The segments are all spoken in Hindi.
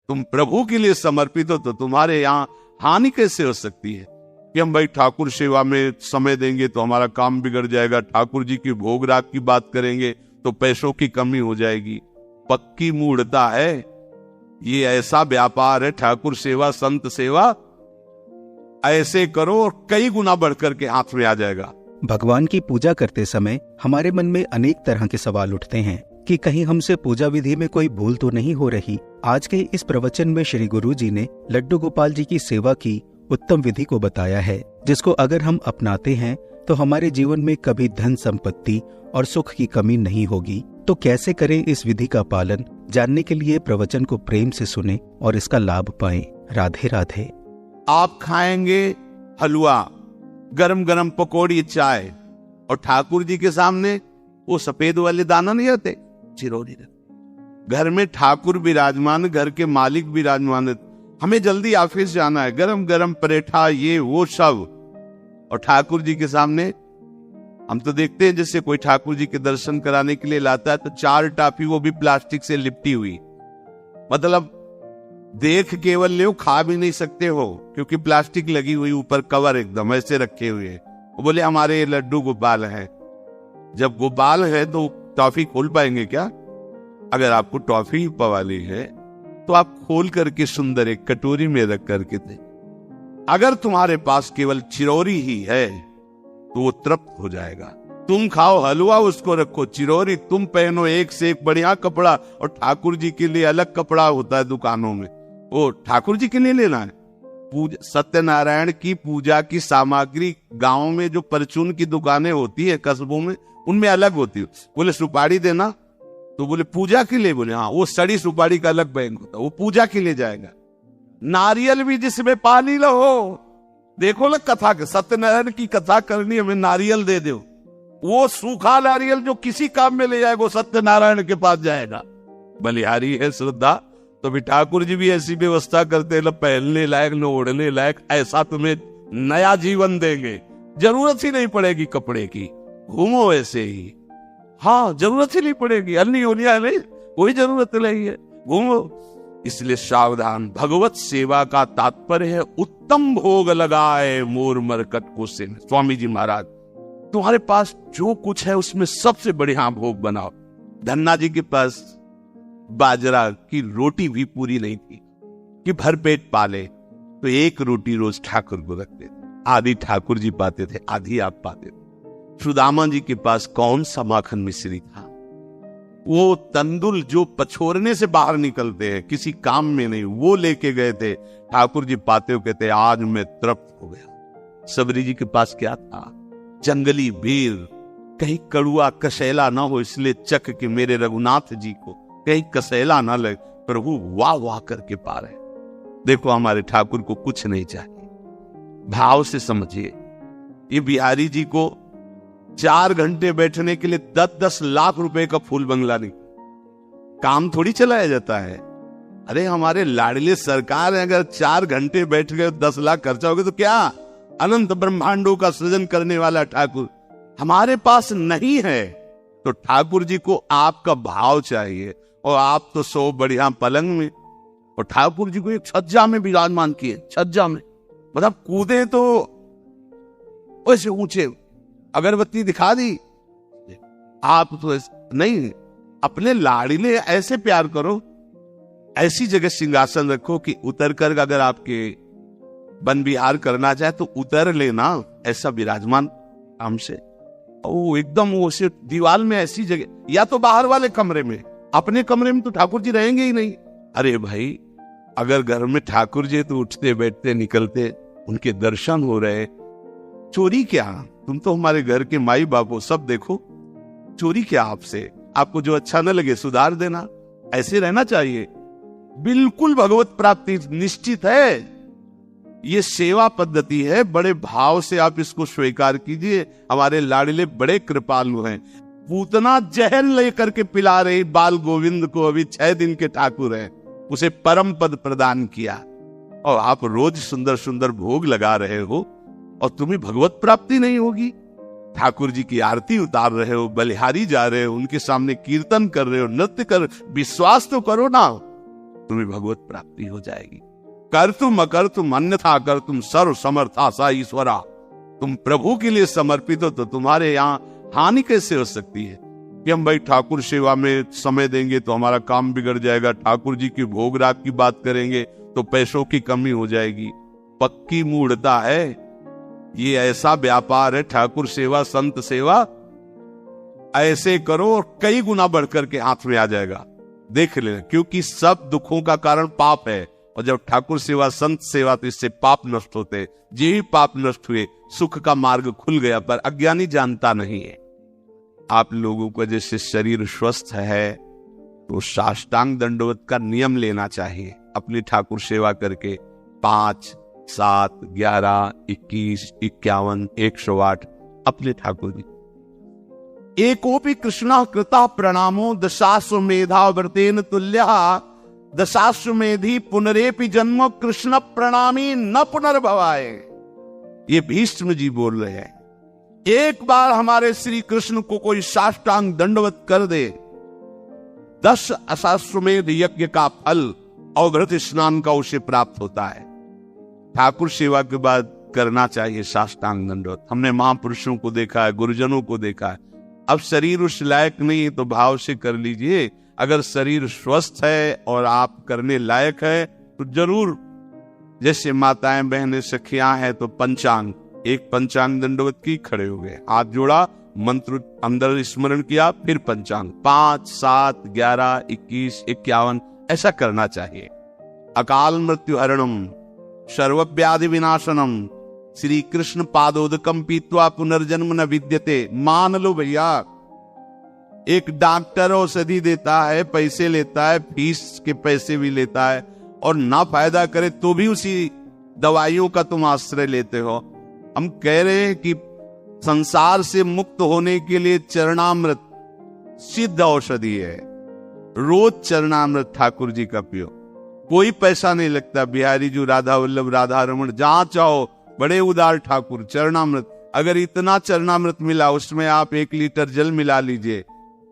तुम प्रभु के लिए समर्पित हो तो तुम्हारे यहाँ हानि कैसे हो सकती है कि हम भाई ठाकुर सेवा में समय देंगे तो हमारा काम बिगड़ जाएगा, ठाकुर जी की भोग राग की बात करेंगे तो पैसों की कमी हो जाएगी। पक्की मूढ़ता है, ये ऐसा व्यापार है ठाकुर सेवा संत सेवा, ऐसे करो और कई गुना बढ़कर के हाथ में आ जाएगा। भगवान की पूजा करते समय हमारे मन में अनेक तरह के सवाल उठते हैं कि कहीं हमसे पूजा विधि में कोई भूल तो नहीं हो रही। आज के इस प्रवचन में श्री गुरु जी ने लड्डू गोपाल जी की सेवा की उत्तम विधि को बताया है, जिसको अगर हम अपनाते हैं तो हमारे जीवन में कभी धन संपत्ति और सुख की कमी नहीं होगी। तो कैसे करें इस विधि का पालन, जानने के लिए प्रवचन को प्रेम से सुने और इसका लाभ पाएं। राधे राधे। आप खाएंगे हलवा, गरम गरम पकौड़ी, चाय, और ठाकुर जी के सामने वो सफेद वाले दाना नहीं होते, चिरौरी। घर में ठाकुर विराजमान, घर के मालिक विराजमान, हमें जल्दी ऑफिस जाना है, गरम गरम परेठा ये वो सब, और ठाकुर जी के सामने हम तो देखते हैं जैसे कोई ठाकुर जी के दर्शन कराने के लिए लाता है तो 4 टाफी, वो भी प्लास्टिक से लिपटी हुई, मतलब देख केवल ले, खा भी नहीं सकते हो क्योंकि प्लास्टिक लगी हुई, ऊपर कवर एकदम ऐसे रखे हुए। वो बोले हमारे लड्डू गोपाल हैं। जब गोपाल है तो टॉफी खोल पाएंगे क्या? अगर आपको टॉफी पवाली है तो आप खोल करके सुंदर एक कटोरी में रख करके दे। अगर तुम्हारे पास केवल चिरौरी ही है तो वो तृप्त हो जाएगा। तुम खाओ हलवा, उसको रखो चिरौरी, तुम पहनो एक से एक बढ़िया कपड़ा, और ठाकुर जी के लिए अलग कपड़ा होता है दुकानों में, वो ठाकुर जी के लिए लेना है। सत्यनारायण की पूजा की सामग्री गांव में जो परचून की दुकानें होती है कस्बों में, उनमें अलग होती है। बोले सुपारी देना, तो बोले पूजा के लिए, बोले हाँ, वो सड़ी सुपारी का अलग बैंक होता है, वो पूजा के लिए जाएगा। नारियल भी जिसमें पानी लो, देखो ना कथा के, सत्यनारायण की कथा करनी, हमें नारियल दे दो, वो सूखा नारियल जो किसी काम में ले जाएगा वो सत्यनारायण के पास जाएगा। बलिहारी है श्रद्धा, तो भी ठाकुर जी भी ऐसी व्यवस्था करते, न पहनने लायक न ओढ़ने लायक, ऐसा तुम्हें नया जीवन देंगे, जरूरत ही नहीं पड़ेगी कपड़े की, घूमो ऐसे ही। हाँ, जरूरत ही नहीं पड़ेगी, अन्नी होलिया नहीं, कोई जरूरत नहीं है, घूमो। इसलिए सावधान। भगवत सेवा का तात्पर्य है उत्तम भोग लगाए मोर मरकट को से। स्वामी जी महाराज, तुम्हारे पास जो कुछ है उसमें सबसे बढ़िया भोग बनाओ। धन्ना जी के पास बाजरा की रोटी भी पूरी नहीं थी कि भर पेट पाले, तो एक रोटी रोज ठाकुर को रखते थे, आधी ठाकुर जी पाते थे, आधी आप पाते थे। सुदामा जी के पास कौन सा माखन मिश्री था, वो तंदुल जो पछोरने से बाहर निकलते हैं, किसी काम में नहीं, वो लेके गए थे। ठाकुर जी पाते हो कहते आज मैं तृप्त हो गया। सबरी जी के पास क्या था? जंगली बेर, कहीं कड़ुआ कसेला ना हो, इसलिए चख के मेरे रघुनाथ जी को कहीं कसेला ना लगे, प्रभु वाह वाह करके पा रहे। देखो हमारे ठाकुर को कुछ नहीं चाहिए, भाव से समझिए। ये बिहारी जी को 4 घंटे बैठने के लिए 10-10 लाख रुपए का फूल बंगला नहीं, काम थोड़ी चलाया जाता है। अरे हमारे लाडले सरकार है, अगर 4 घंटे बैठ गए 10 लाख खर्चा हो गया तो क्या? अनंत ब्रह्मांडों का सृजन करने वाला ठाकुर हमारे पास नहीं है। तो ठाकुर जी को आपका भाव चाहिए, और आप तो सो बढ़िया पलंग में, और ठाकुर जी को एक छज्जा में विराजमान किए, छज्जा में, मतलब कूदे तो वैसे ऊंचे, अगरबत्ती दिखा दी। आप तो नहीं, अपने लाड़िले ऐसे प्यार करो, ऐसी जगह सिंहासन रखो कि उतर कर अगर आपके वन विहार करना चाहे तो उतर लेना, ऐसा विराजमान हमसे। ओ एकदम वो से दीवार में ऐसी जगह, या तो बाहर वाले कमरे में, अपने कमरे में तो ठाकुर जी रहेंगे ही नहीं। अरे भाई, अगर घर में ठाकुर जी तो उठते बैठते निकलते, उनके दर्शन हो रहे, चोरी क्या? तुम तो हमारे घर के माई बाप हो, सब देखो, चोरी क्या आपसे? आपको जो अच्छा न लगे सुधार देना, ऐसे रहना चाहिए। बिल्कुल भगवत प्राप्ति निश्चित है। ये सेवा पद्धति है, बड़े भाव से आप इसको स्वीकार कीजिए। हमारे लाडले बड़े कृपालु हैं। पूतना जहर लेकर के पिला रही बाल गोविंद को, अभी 6 दिन के ठाकुर हैं, उसे परम पद प्रदान किया, और आप रोज सुंदर सुंदर भोग लगा रहे हो, और तुम्हें भगवत प्राप्ति नहीं होगी। ठाकुर जी की आरती उतार रहे हो, बलिहारी जा रहे हो, उनके सामने कीर्तन कर रहे हो, नृत्य कर, विश्वास तो करो ना। तुम्हें भगवत प्राप्ति हो जाएगी। कर तुम अकर तुम अन्यथा कर तुम सर्व समर्था सा ईश्वरा। तुम प्रभु के लिए समर्पित हो तो तुम्हारे यहाँ हानि कैसे हो सकती है कि हम भाई ठाकुर सेवा में समय देंगे तो हमारा काम बिगड़ जाएगा, ठाकुर जी की भोग राग की बात करेंगे तो पैसों की कमी हो जाएगी। पक्की मूढ़ता है, ये ऐसा व्यापार है ठाकुर सेवा संत सेवा, ऐसे करो और कई गुना बढ़कर के हाथ में आ जाएगा, देख लेना। क्योंकि सब दुखों का कारण पाप है, और जब ठाकुर सेवा संत सेवा तो इससे पाप नष्ट होते। जे ही पाप नष्ट हुए सुख का मार्ग खुल गया, पर अज्ञानी जानता नहीं है। आप लोगों को जैसे शरीर स्वस्थ है तो साष्टांग दंडवत का नियम लेना चाहिए अपनी ठाकुर सेवा करके। 5, 7, 11, 21, 51, 108 अपने ठाकुर जी। एकोपि कृष्णा कृता प्रणामो दशाश्वमेधा व्रतेन तुल्यः दशाश्वमेधी पुनरेपि जन्म कृष्ण प्रणामी न पुनर्भवाय। ये भीष्म जी बोल रहे हैं, एक बार हमारे श्री कृष्ण को कोई साष्टांग दंडवत कर दे, 10 अश्वमेध यज्ञ का फल और व्रत स्नान का उसे प्राप्त होता है। ठाकुर सेवा के बाद करना चाहिए साष्टांग दंडवत। हमने महापुरुषों को देखा है, गुरुजनों को देखा है। अब शरीर उस लायक नहीं है तो भाव से कर लीजिए। अगर शरीर स्वस्थ है और आप करने लायक है तो जरूर, जैसे माताएं बहनें सखियां हैं तो पंचांग, एक पंचांग दंडवत की खड़े हो गए, हाथ जोड़ा, मंत्र अंदर स्मरण किया, फिर पंचांग 5, 7, 11, 21, 51 ऐसा करना चाहिए। अकाल मृत्यु हरणम सर्वव्याधि विनाशनम श्री कृष्ण पादोदकम पीत्वा पुनर्जन्म न विद्यते। मान लो भैया, एक डॉक्टर औषधि देता है, पैसे लेता है, फीस के पैसे भी लेता है, और ना फायदा करे तो भी उसी दवाइयों का तुम आश्रय लेते हो। हम कह रहे हैं कि संसार से मुक्त होने के लिए चरणामृत सिद्ध औषधि है। रोज चरणामृत ठाकुर जी का पियो, कोई पैसा नहीं लगता। बिहारी जी, राधा वल्लभ, राधा रमन, जहां चाहो, बड़े उदार ठाकुर। चरणामृत, अगर इतना चरणामृत मिला उसमें आप 1 लीटर जल मिला लीजिए,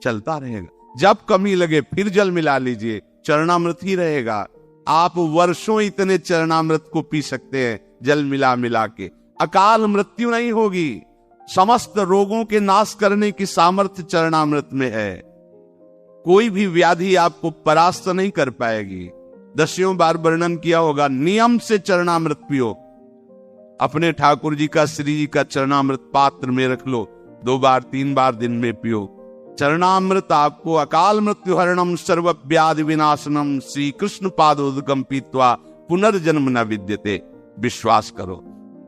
चलता रहेगा। जब कमी लगे फिर जल मिला लीजिए, चरणामृत ही रहेगा। आप वर्षों इतने चरणामृत को पी सकते हैं जल मिला मिला के। अकाल मृत्यु नहीं होगी। समस्त रोगों के नाश करने की सामर्थ्य चरणामृत में है। कोई भी व्याधि आपको परास्त नहीं कर पाएगी। 10 बार वर्णन किया होगा, नियम से चरणामृत पियो। अपने ठाकुर जी का, श्री जी का चरणामृत पात्र में रख लो, 2 बार 3 बार दिन में पियो। चरणामृत आपको अकाल मृत्यु हरणम सर्वव्याधि विनाशनम श्री कृष्ण पादोदकम पीत्वा पुनर्जन्म न विद्यते। विश्वास करो,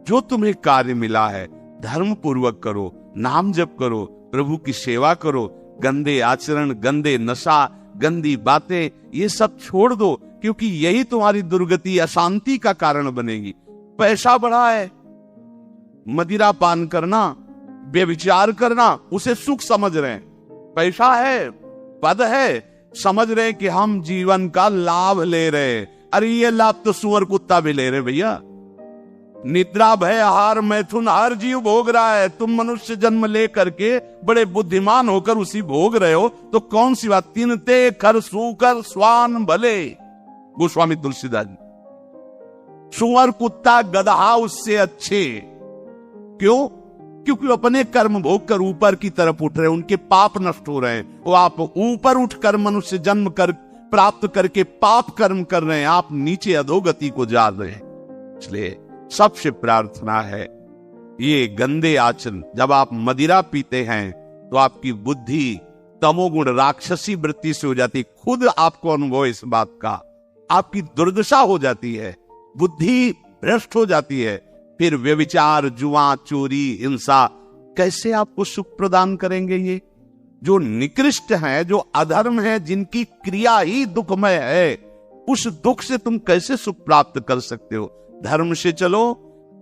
जो तुम्हें कार्य मिला है धर्म पूर्वक करो, नाम जप करो, प्रभु की सेवा करो। गंदे आचरण, गंदे नशा, गंदी बातें, ये सब छोड़ दो, क्योंकि यही तुम्हारी दुर्गति, अशांति का कारण बनेगी। पैसा बढ़ा है, मदिरा पान करना, व्यभिचार करना, उसे सुख समझ रहे हैं। पैसा है, पद है, समझ रहे हैं कि हम जीवन का लाभ ले रहे हैं। अरे ये लाभ तो सुअर कुत्ता भी ले रहे भैया। निद्रा भय आहार मैथुन हर जीव भोग रहा है। तुम मनुष्य जन्म ले करके बड़े बुद्धिमान होकर उसी भोग रहे हो, तो कौन सी बात। तिनते कर सूकर स्वान भले, गोस्वामी तुलसीदास जी। सुअर कुत्ता गधा उससे अच्छे। क्यों? क्योंकि वो अपने कर्म भोग कर ऊपर की तरफ उठ रहे हैं, उनके पाप नष्ट हो रहे हैं। वो आप ऊपर उठकर मनुष्य जन्म कर प्राप्त करके पाप कर्म कर रहे हैं, आप नीचे अधोगति को जा रहे हैं। इसलिए सबसे प्रार्थना है, ये गंदे आचरण, जब आप मदिरा पीते हैं तो आपकी बुद्धि तमोगुण राक्षसी वृत्ति से हो जाती। खुद आपको अनुभव इस बात का, आपकी दुर्दशा हो जाती है, बुद्धि भ्रष्ट हो जाती है। फिर व्यभिचार, जुआ, चोरी, हिंसा कैसे आपको सुख प्रदान करेंगे? ये जो निकृष्ट है, जो अधर्म है, जिनकी क्रिया ही दुखमय है, उस दुख से तुम कैसे सुख प्राप्त कर सकते हो? धर्म से चलो,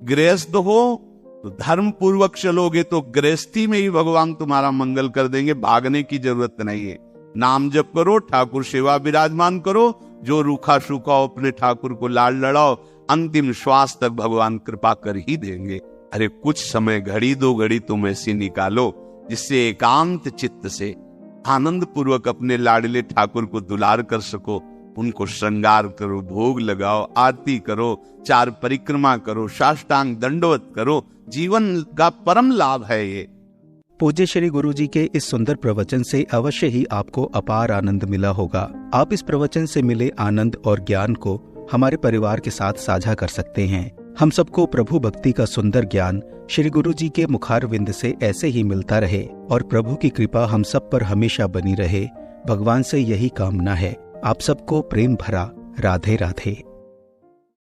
गृहस्थ हो तो धर्म पूर्वक चलोगे तो गृहस्थी में ही भगवान तुम्हारा मंगल कर देंगे, भागने की जरूरत नहीं है। नाम जप करो, ठाकुर सेवा विराजमान करो, जो रूखा सूखा हो अपने ठाकुर को लाड लड़ाओ, अंतिम श्वास तक भगवान कृपा कर ही देंगे। अरे कुछ समय, घड़ी 2 घड़ी तुम ऐसी निकालो जिससे एकांत चित्त से आनंद पूर्वक अपने लाडले ठाकुर को दुलार कर सको। उनको श्रृंगार करो, भोग लगाओ, आरती करो, 4 परिक्रमा करो, साष्टांग दंडवत करो। जीवन का परम लाभ है ये। पूज्य श्री गुरु जी के इस सुंदर प्रवचन से अवश्य ही आपको अपार आनंद मिला होगा। आप इस प्रवचन से मिले आनंद और ज्ञान को हमारे परिवार के साथ साझा कर सकते हैं। हम सबको प्रभु भक्ति का सुंदर ज्ञान श्री गुरु जी के मुखारविंद से ऐसे ही मिलता रहे और प्रभु की कृपा हम सब पर हमेशा बनी रहे। भगवान से यही कामना है। आप सबको प्रेम भरा राधे राधे।